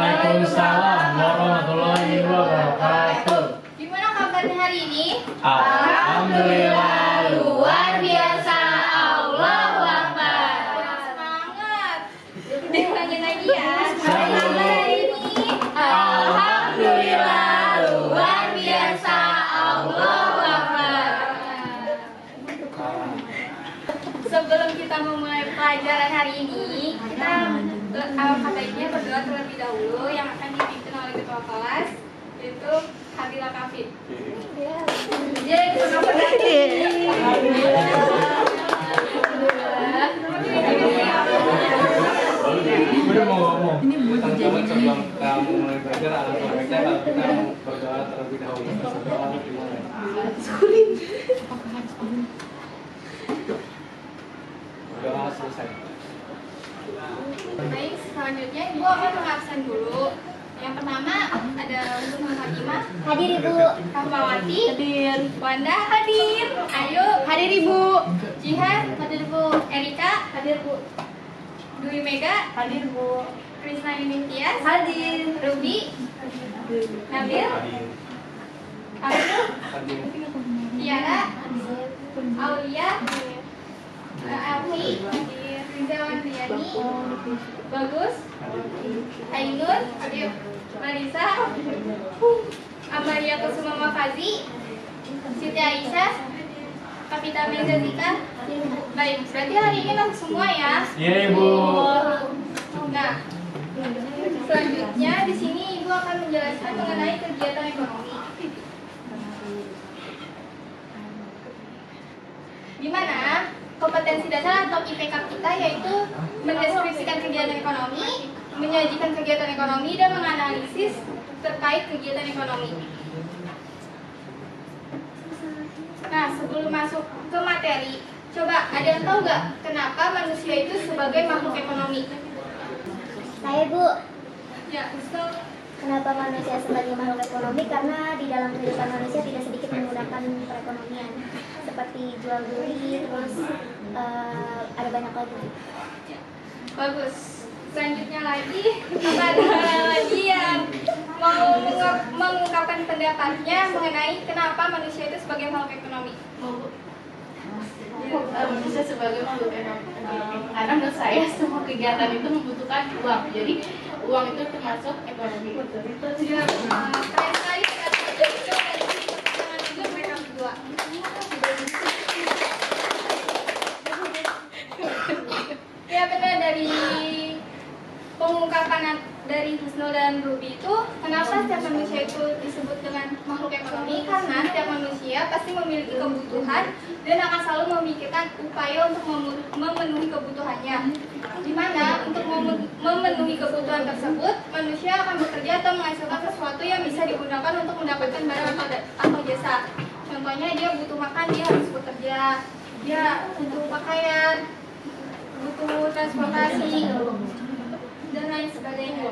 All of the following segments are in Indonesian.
Waalaikumsalam warahmatullahi wabarakatuh. Gimana kabarnya hari ini? Alhamdulillah luar biasa. Allahu Akbar. Semangat. Diulangin lagi ya. Gimana kabar hari ini? Alhamdulillah luar biasa. Allahu Akbar. Sebelum kita memulai pelajaran hari ini, kita baiknya berdoa terlebih dahulu yang akan dipimpin oleh ketua kelas, yaitu Habila Kafid. Jadi Udah mau ngomong. Ini buat Teman-teman sebelum kita mulai belajar, alangkah baiknya kalau kita mau berdoa terlebih dahulu. Berdoa selesai. baik, selanjutnya Ibu akan mengabsen dulu. Yang pertama ada untuk Fatimah. Hadir Ibu. Rahmawati. Hadir. Wanda hadir. Ayu Hadir Ibu. Jihan hadir Bu. Erika Hadir Bu. Dwi Mega Hadir Bu. Krisna Yunitias Hadir. Ruby Nabil Abdul Hadir. Tiara Aulia Alfi Rizwan Riyani Bagus Ainur Marisa Amalia Kusuma Mafazi Siti Aisyah Kapita Menzazika. Baik, berarti hari ini masuk semua ya. Iya Ibu. Nah, selanjutnya di sini Ibu akan menjelaskan mengenai kegiatan ekonomi. Di mana kompetensi dasar atau IPK kita yaitu mendeskripsikan kegiatan ekonomi, menyajikan kegiatan ekonomi, dan menganalisis terkait kegiatan ekonomi. Nah, sebelum masuk ke materi, coba ada yang tahu nggak kenapa manusia itu sebagai makhluk ekonomi? Saya Bu. Ya, Ustaz. Kenapa manusia sebagai makhluk ekonomi? Karena di dalam kehidupan manusia tidak sedikit menggunakan perekonomian, seperti jual beli, terus ada banyak lagi. Bagus. Selanjutnya lagi, apa ada lagi yang mau mengungkapkan pendapatnya mengenai kenapa manusia itu sebagai makhluk ekonomi? Manusia sebagai makhluk ekonomi. Karena menurut saya semua kegiatan itu membutuhkan uang. Jadi uang itu termasuk ekonomi. Ya, keren sekali. Jangan juga mereka berdua. Ya benar, dari pengungkapan dari Husnul dan Ruby itu, kenapa setiap manusia itu disebut dengan makhluk ekonomi? Karena setiap manusia pasti memiliki kebutuhan dan akan selalu memikirkan upaya untuk memenuhi kebutuhannya. Di mana untuk memenuhi kebutuhan tersebut, manusia akan bekerja atau menghasilkan sesuatu yang bisa digunakan untuk mendapatkan barang atau jasa. Contohnya dia butuh makan, dia harus bekerja. Dia butuh pakaian, butuh transportasi, dan lain sebagainya.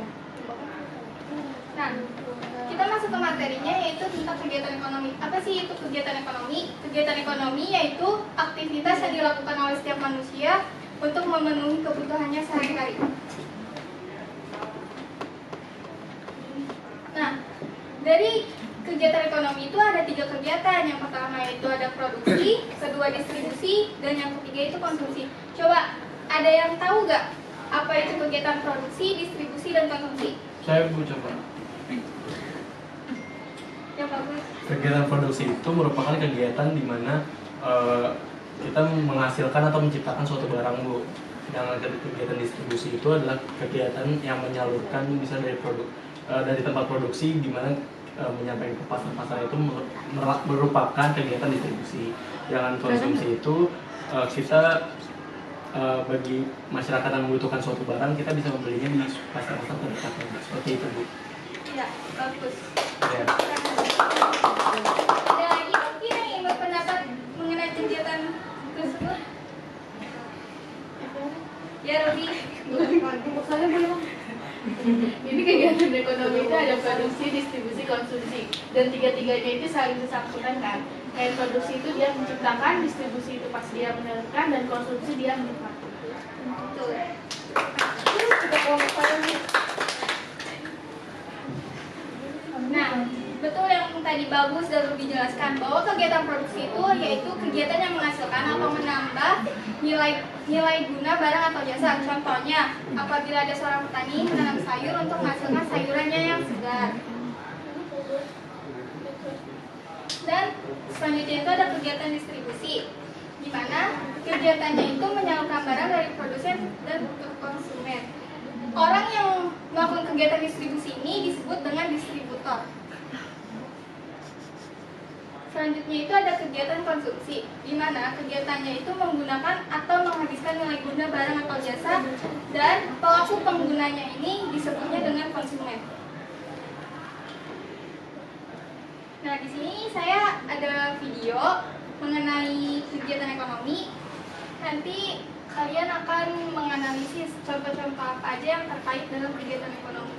Nah, kita masuk ke materinya, yaitu tentang kegiatan ekonomi. Apa sih itu kegiatan ekonomi? Kegiatan ekonomi yaitu aktivitas yang dilakukan oleh setiap manusia untuk memenuhi kebutuhannya sehari-hari. Nah, dari kegiatan ekonomi itu ada 3 kegiatan. Yang pertama itu ada produksi, kedua distribusi, dan yang ketiga itu konsumsi. Coba, ada yang tahu nggak apa itu kegiatan produksi, distribusi, dan konsumsi? Saya Bu coba. Yang bagus. Kegiatan produksi itu merupakan kegiatan di mana kita menghasilkan atau menciptakan suatu barang Bu. Yang kegiatan distribusi itu adalah kegiatan yang menyalurkan misalnya dari produk dari tempat produksi di mana menyampaikan ke pasar-pasar itu merupakan kegiatan distribusi. Yang konsumsi itu kita bagi masyarakat yang membutuhkan suatu barang, kita bisa membelinya di pasar-pasar terdekat. Seperti itu Bu. Ya, bagus. Ya. Ada lagi mungkin yang ingin berpendapat mengenai kegiatan tersebut? Ya, Robi. Ini kegiatan ekonomi itu ada produksi, distribusi, konsumsi, dan tiga-tiganya itu saling bersangkutan kan. Kayak produksi itu dia menciptakan, distribusi itu pas dia menyalurkan, dan konsumsi dia menikmati. Betul. tadi bagus dan lebih jelaskan bahwa kegiatan produksi itu yaitu kegiatan yang menghasilkan atau menambah nilai guna barang atau jasa. Contohnya, apabila ada seorang petani menanam sayur untuk menghasilkan sayurannya yang segar. Dan selanjutnya itu ada kegiatan distribusi, di mana kegiatannya itu menyalurkan barang dari produsen dan ke konsumen. Orang yang melakukan kegiatan distribusi ini disebut dengan distributor. Selanjutnya itu ada kegiatan konsumsi, di mana kegiatannya itu menggunakan atau menghabiskan nilai guna barang atau jasa, dan pelaku penggunanya ini disebutnya dengan konsumen. Nah, di sini saya ada video mengenai kegiatan ekonomi. Nanti kalian akan menganalisis contoh-contoh apa aja yang terkait dalam kegiatan ekonomi.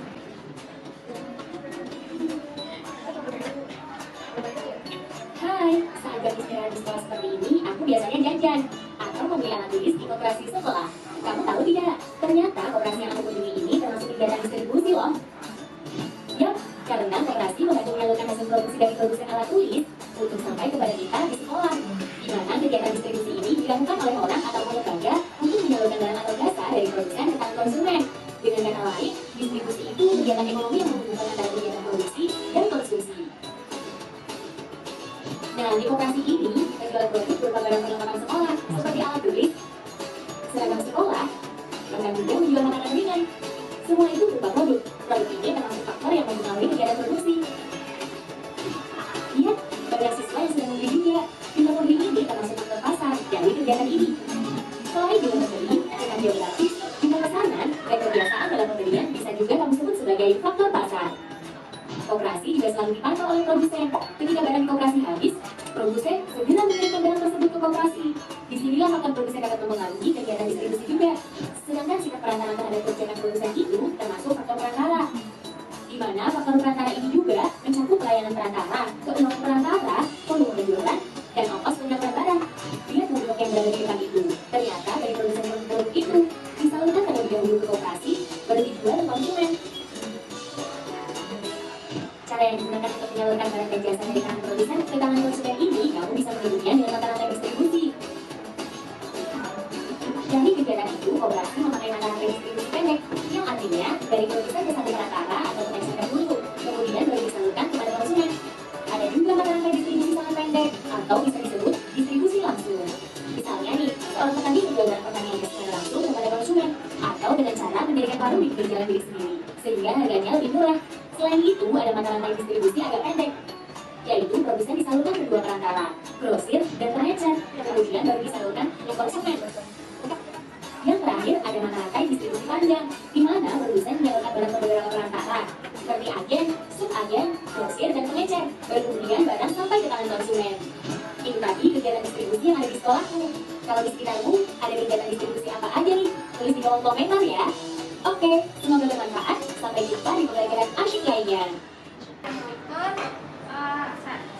Hai, saat jam istirahat di sekolah seperti ini, aku biasanya jajan atau membeli alat tulis di koperasi sekolah. Kamu tahu tidak? Ternyata koperasi yang aku kunjungi ini termasuk kegiatan distribusi loh. Yap, karena koperasi membantu menyalurkan hasil produksi dari produsen alat tulis untuk sampai kepada kita di sekolah. Di mana kegiatan distribusi ini dilakukan oleh orang atau lembaga untuk menyalurkan barang atau jasa dari produsen ke tangan konsumen. Dengan kata lain, distribusi itu kegiatan ekonomi yang menghubungkan antara kegiatan produksi dan konsumsi. Nah, di koperasi ini kita jual produk berupa barang perlengkapan sekolah seperti alat tulis, seragam sekolah, bahkan juga menjual makanan ringan. Semua itu berupa produk. Produk ini termasuk faktor yang mempengaruhi kegiatan produksi. Lihat, banyak siswa yang sudah membeli juga. Jumlah pembeli ini termasuk faktor pasar dari kegiatan ini. Selain jumlah pembeli, dengan geografis, jumlah pesanan, dan kebiasaan dalam pembelian bisa juga kamu sebut sebagai faktor pasar. Koperasi juga selalu dipantau oleh produsen. Ketika barang di koperasi habis, produsen segera mengirimkan barang tersebut ke koperasi. Disinilah faktor produsen dapat mempengaruhi kegiatan distribusi juga. Sedangkan sikap perantara terhadap kebijakan produsen itu termasuk faktor perantara, di mana faktor perantara ini juga mencakup pelayanan perantara, keuangan perantara, volume penjualan, dan ongkos penyampaian barang. Lihat produk yang berada di depan itu. Ternyata dari produsen produk itu disalurkan terlebih dahulu ke koperasi, baru dijual ke konsumen. Cara yang digunakan untuk menyalurkan barang dan jasa dari tangan produsen ke tangan konsumen ini, kamu bisa menyebutnya dengan mata rantai distribusi. Dari kegiatan itu, koperasi memakai mata rantai distribusi pendek, yang artinya dari produsen ke satu perantara atau pengecer dulu, kemudian baru disalurkan kepada konsumen. Ada juga mata rantai distribusi sangat pendek, atau bisa disebut distribusi langsung. Misalnya nih, seorang petani menjual barang pertaniannya secara langsung kepada konsumen, atau dengan cara mendirikan warung di pinggir jalan milik sendiri, sehingga harganya lebih murah. Selain itu, ada mata rantai distribusi agak pendek, yaitu produsen disalurkan ke dua perantara, grosir dan pengecer, kemudian baru disalurkan ke konsumen. Yang terakhir, ada mata rantai distribusi panjang, di mana produsen menyalurkan barang ke beberapa perantara, seperti agen, subagen, grosir, dan pengecer, baru kemudian barang sampai ke tangan konsumen. Itu tadi kegiatan distribusi yang ada di sekolahmu. Kalau di sekitarmu, ada kegiatan distribusi apa aja nih? Tulis di kolom komentar ya. Oke, semoga bermanfaat. Sampai jumpa di pembelajaran asyik lainnya.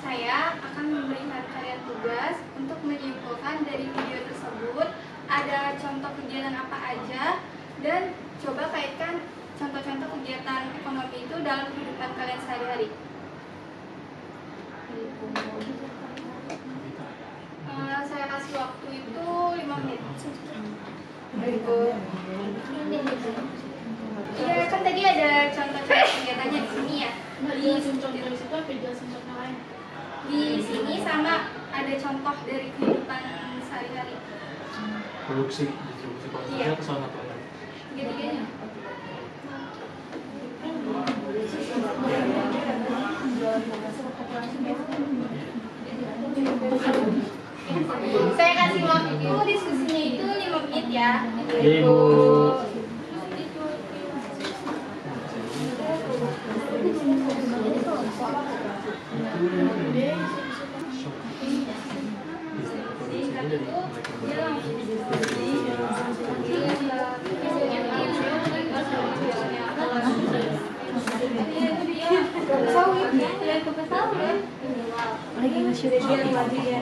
Saya akan memberikan kalian tugas untuk menyimpulkan dari video tersebut ada contoh kegiatan apa aja, dan coba kaitkan contoh-contoh kegiatan ekonomi itu dalam kehidupan kalian sehari-hari. Saya kasih waktu itu 5 menit. Ya, kan tadi ada contoh-contoh kegiatannya di sini ya. Jelasin contoh di situ apa jelasin contoh lain? Di sini sama ada contoh dari kehidupan sehari-hari. Produksi, distribusi, konsumsi, Iya. atau salah satu aja? Tiga-tiganya. Saya kasih waktu diskusinya itu 5 menit ya. Ibu. Lagi nge-shoot lagi ya.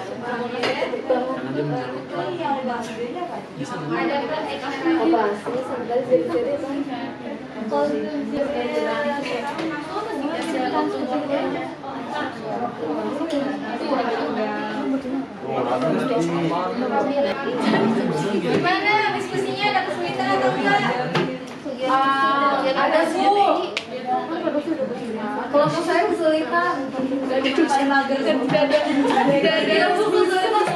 karena dia menyalurkan bisa Ada gimana diskusinya, ada kesulitan atau enggak? Ada Bu. Kelompok saya kesulitan. Saya mager kan tidak ada Bu kesulitan.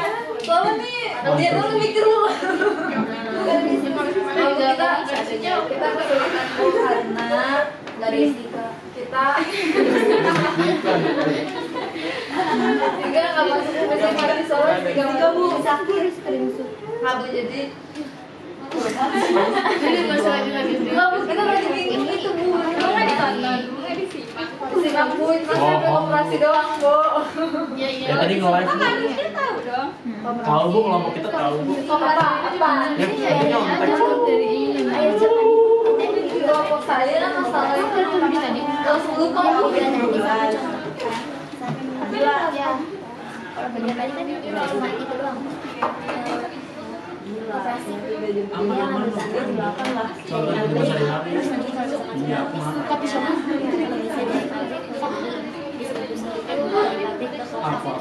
Soalnya nih dia dulu mikir dulu. Kita kesulitan Bu karena dari kita nggak masuk ke mesin soalnya tiga Bu sakit kamu jadi masalah lagi kita lagi bikin itu Bu nggak ditonton nggak disimak Bu itu kan operasi doang Bu ya tadi nge-live Harusnya tahu dong. tahu Bu, kelompok kita tahu Bu apa ya punya kontak Ayo cepat. kelompok saya kan masalahnya kelas 10 kok Ya. Kalau bagian tadi kan cuma itu doang. Operasi. aman-aman lah contoh hidup sehari-hari iya aku mau Tapi sama Indonesia dari pabrik distribusi itu dari pabrik ke apa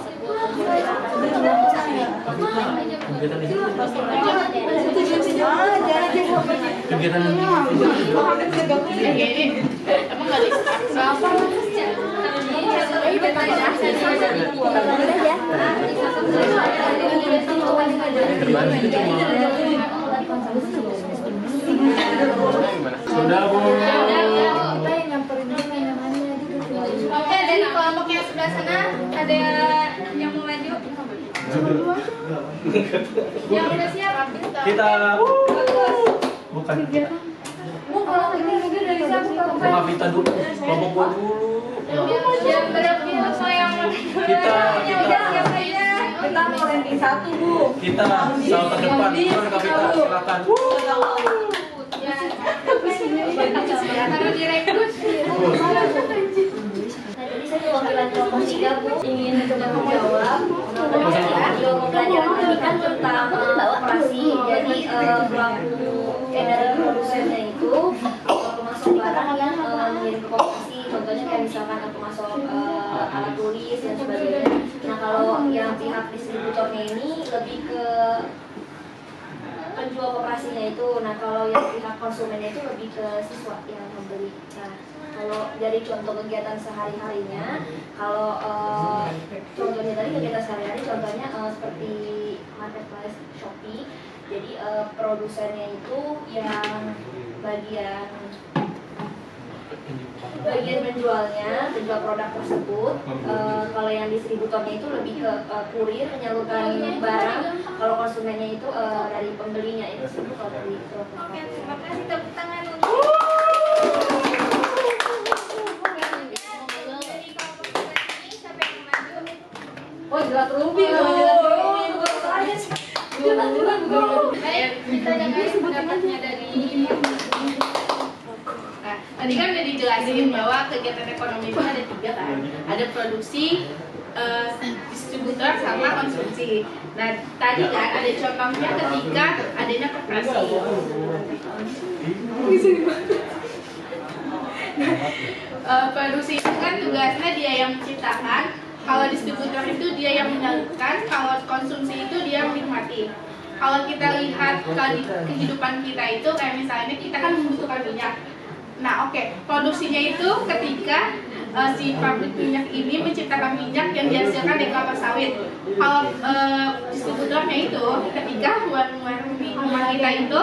tapi kan kegiatan di situ kegiatan emang nggak ada apa terbang itu cuma sudah Bu Oke, dari kelompok yang sebelah sana ada yang mau maju? Yang udah siap? kita Bagus. bukan Bu kalau ini mungkin dari siapa bukan kita dulu kelompok gua dulu Yang berapa yang kita siap aja? kita mau ranking 1 Bu kita selalu terdepan gimana Kak Vita silakan Harus direkrut. Jadi saya perwakilan kelompok 3 Bu ingin mencoba menjawab ilmu pelajaran pendidikan tentang operasi. Jadi pelaku dari produsennya itu pemasok barang yang mengirim ke koperasi. Contohnya kayak misalkan pemasok alat tulis dan sebagainya. Nah kalau yang pihak distributornya ini lebih ke penjual koperasinya itu. Nah kalau yang pihak konsumennya itu lebih ke siswa yang membeli. Nah kalau dari contoh kegiatan sehari-harinya, kalau contohnya tadi kegiatan sehari-hari, contohnya seperti marketplace Shopee. Jadi produsennya itu yang bagian penjualnya, penjual produk tersebut. Kalau yang distributornya itu lebih ke kurir menyalurkan barang. Kalau konsumennya itu dari pembelinya itu sih kalau dari Oke, terima kasih, tepuk tangan untuk dari kelompok ini. Siapa yang mau maju? oh jelas rumpi Baik, kita dengar pendapatnya dari Nah, tadi kan udah dijelasin bahwa kegiatan ekonomi itu ada 3 kan. Ada produksi, distributor, sama konsumsi. Nah, tadi kan ada contohnya ketika adanya koperasi. Produksi itu kan tugasnya dia yang menciptakan. Kalau distributor itu dia yang menyalurkan. Kalau konsumsi itu dia menikmati. Kalau kita lihat kehidupan kita itu kayak misalnya kita kan membutuhkan minyak. Nah, produksinya itu ketika si pabrik minyak ini menciptakan minyak yang dihasilkan dari kelapa sawit. Kalau distributornya itu ketika rumah kita itu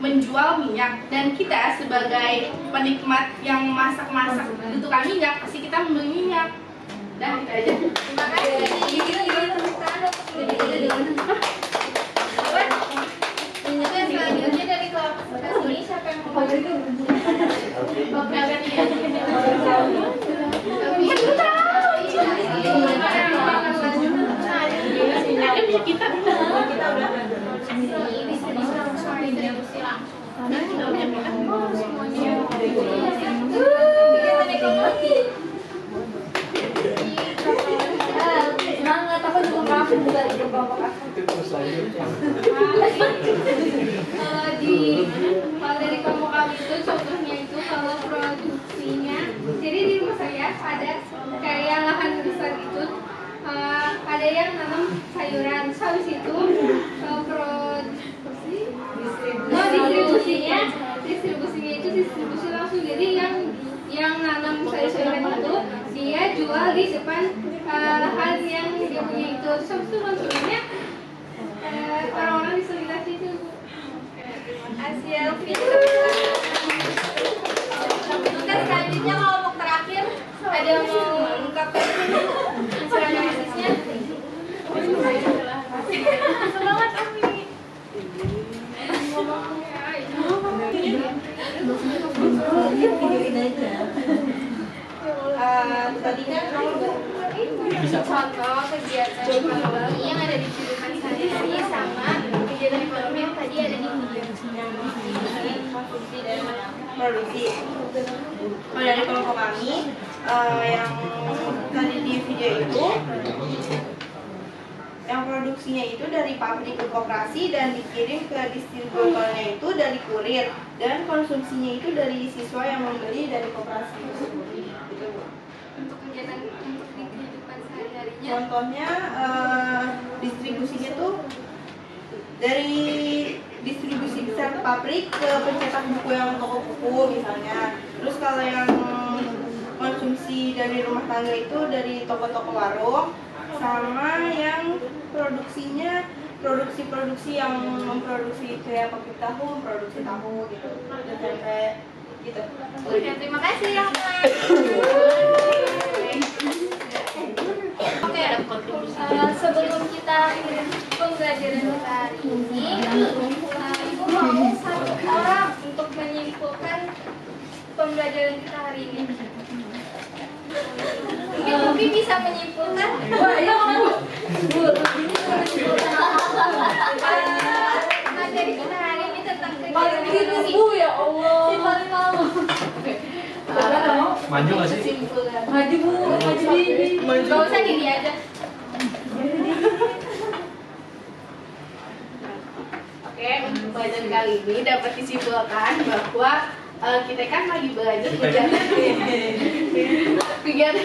menjual minyak, dan kita sebagai penikmat yang masak-masak membutuhkan minyak, pasti kita membeli minyak. Dan itu aja. Terima kasih. Tepuk tangan untuk Oke, selanjutnya dari kelompok ini siapa yang mau maju? Kalau dari kelompok kami itu contohnya itu kalau produksinya, jadi di rumah saya ada kayak lahan besar itu, ada yang nanam sayuran, habis itu distribusinya itu distribusi langsung, jadi yang nanam sayuran itu dia jual di depan lahan yang dia punya itu, terus habis itu konsumennya orang-orang di sekitar situ. Hasil video tugas selanjutnya kelompok terakhir ada yang mau mengungkapkan analisisnya. Semangat Ami. Tadi kan contoh kegiatan ekonomi yang ada di kehidupan sehari-hari sama kegiatan ekonomi yang tadi ada di video. konsumsi dan produksi. Kalau dari kelompok kami yang tadi di video itu, yang produksinya itu dari pabrik ke koperasi dan dikirim ke distributornya itu dari kurir, dan konsumsinya itu dari siswa yang membeli dari koperasi tersebut. Gitu, Bu. Untuk kegiatan untuk di kehidupan sehari-harinya, Contohnya distribusinya tuh dari distribusi besar pabrik ke pencetak buku yang toko buku misalnya. Terus kalau yang konsumsi dari rumah tangga itu dari toko-toko warung, sama yang produksinya produksi yang memproduksi kayak pabrik tahu, produksi tahu gitu, sampai gitu. oke, terima kasih yang Oke, sebelum kita akhiri pembelajaran kita hari ini, Ibu mau satu orang untuk menyimpulkan pembelajaran kita hari ini. Mungkin Ruby bisa menyimpulkan. Wah, iya Bu. Materi kita hari ini tentang kegiatan ekonomi. Ya Allah. Si paling lama. Maju nggak sih? Maju Bu, maju di. Gak usah gini aja. Oke, untuk pelajaran kali ini dapat disimpulkan bahwa kita kan lagi belajar kegiatan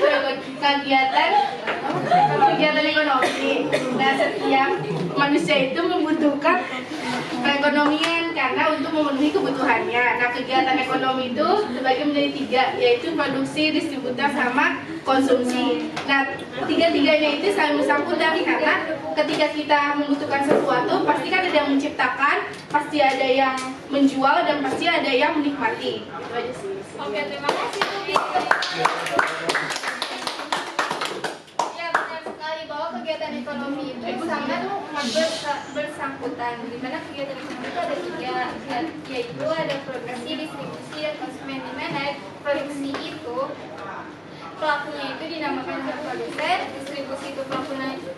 ekonomi. Nah, setiap manusia itu membutuhkan perekonomian karena untuk memenuhi kebutuhannya. Nah, kegiatan ekonomi itu terbagi menjadi 3, yaitu produksi, distributor, sama konsumsi. Nah, tiga-tiganya itu saling bersangkutan karena ketika kita membutuhkan sesuatu, pasti kan ada yang menciptakan, pasti ada yang menjual, dan pasti ada yang menikmati. Itu aja sih. Oke, terima kasih Ruby. Ya, benar sekali bahwa kegiatan ekonomi itu sangat bersangkutan. Di mana kegiatan ekonomi itu ada 3, yaitu ada produksi, distribusi, dan konsumen. Di mana produksi itu pelakunya itu dinamakan dengan produsen, distribusi itu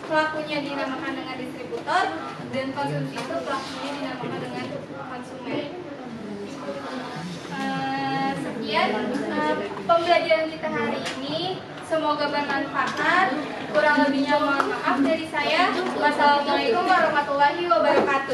pelakunya dinamakan dengan distributor, dan konsumsi itu pelakunya dinamakan dengan konsumen. Sekian pembelajaran kita hari ini. Semoga bermanfaat. Kurang lebihnya mohon maaf dari saya. Wassalamualaikum warahmatullahi wabarakatuh.